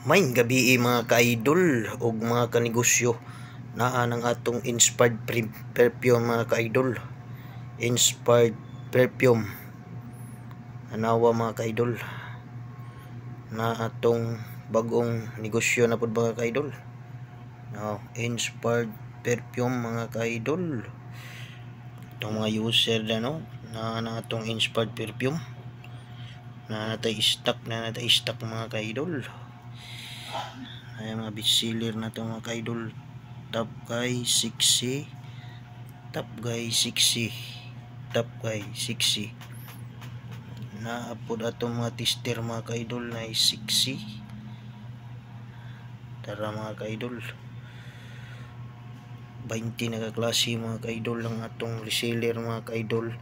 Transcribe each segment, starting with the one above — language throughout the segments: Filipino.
Main gabi mga ka-idol ug mga kanegosyo naa nang atong inspired perfume mga ka-idol. Inspired perfume anawa mga ka-idol na atong bagong negosyo na pud mga ka-idol. Inspired perfume mga ka-idol. Itong mga user na atong inspired perfume na natay stock mga ka-idol. Ay mga bestseller na to mga ka-idol. Top Guy Sexy, Top Guy Sexy, Top Guy Sexy. Naapod atong mga tester mga ka-idol na sexy. Tara mga ka-idol, 20 na kaklase mga ka-idol ang atong reseller mga ka-idol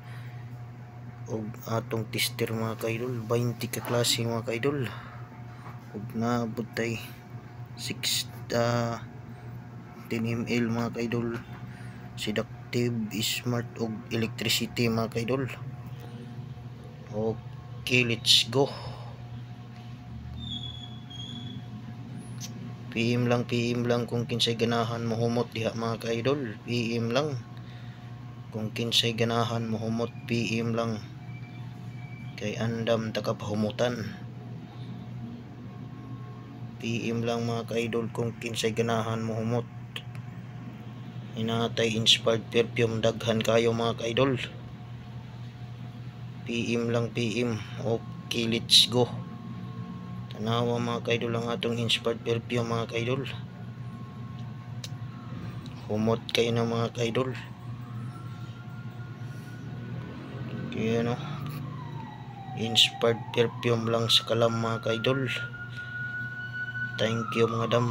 ug atong tester mga ka-idol. 20 ka klase mga ka-idol ug naabot tay 10 ml mga ka-idol. Seductive, smart ug electricity mga ka-idol. Okay, let's go. PM lang kung kinsay ganahan mohumot diha mga ka-idol. PM lang kung kinsay ganahan mohumot, PM lang kay andam takapahumutan. PM lang mga ka-idol kung kinsay ganahan mohumot. Inatay inspired perfume daghan kayo mga ka-idol. PM lang, PM. Okay, let's go. Tanawa mga ka-idol ang atong inspired perfume mga ka-idol. Humot kayo na mga ka-idol. Kaya inspired perfume lang sa kalam mga ka-idol. Thank you mga madam,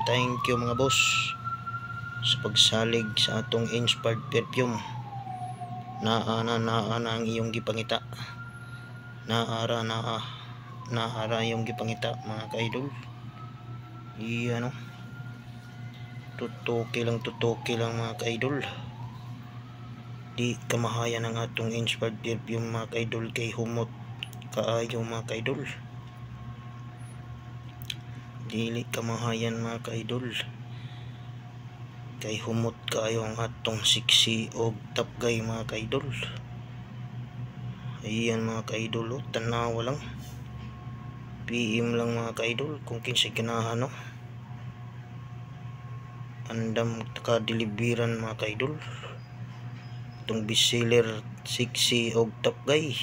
thank you mga boss sa pagsalig sa atong inspired perfume. Naa ang iyong gipangita. Naara iyong gipangita mga ka-idol. Tutuki lang mga ka-idol. Di kamahayan ang atong inspired perfume mga ka-idol kay humot kaayo mga ka-idol. Dili kamahayan mga ka-idol kay humot kaayo ang atong sexy og Top Guy mga ka-idol. Ayan mga ka-idol, tanawa lang. PM lang mga ka-idol kung kinsay ganahan andam taka-deliveran mga ka-idol. Itong bestseller sexy og Top Guy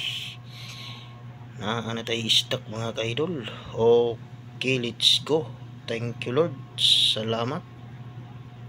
naa na tay stock mga ka-idol. Okay, let's go. Thank you Lord. Salamat.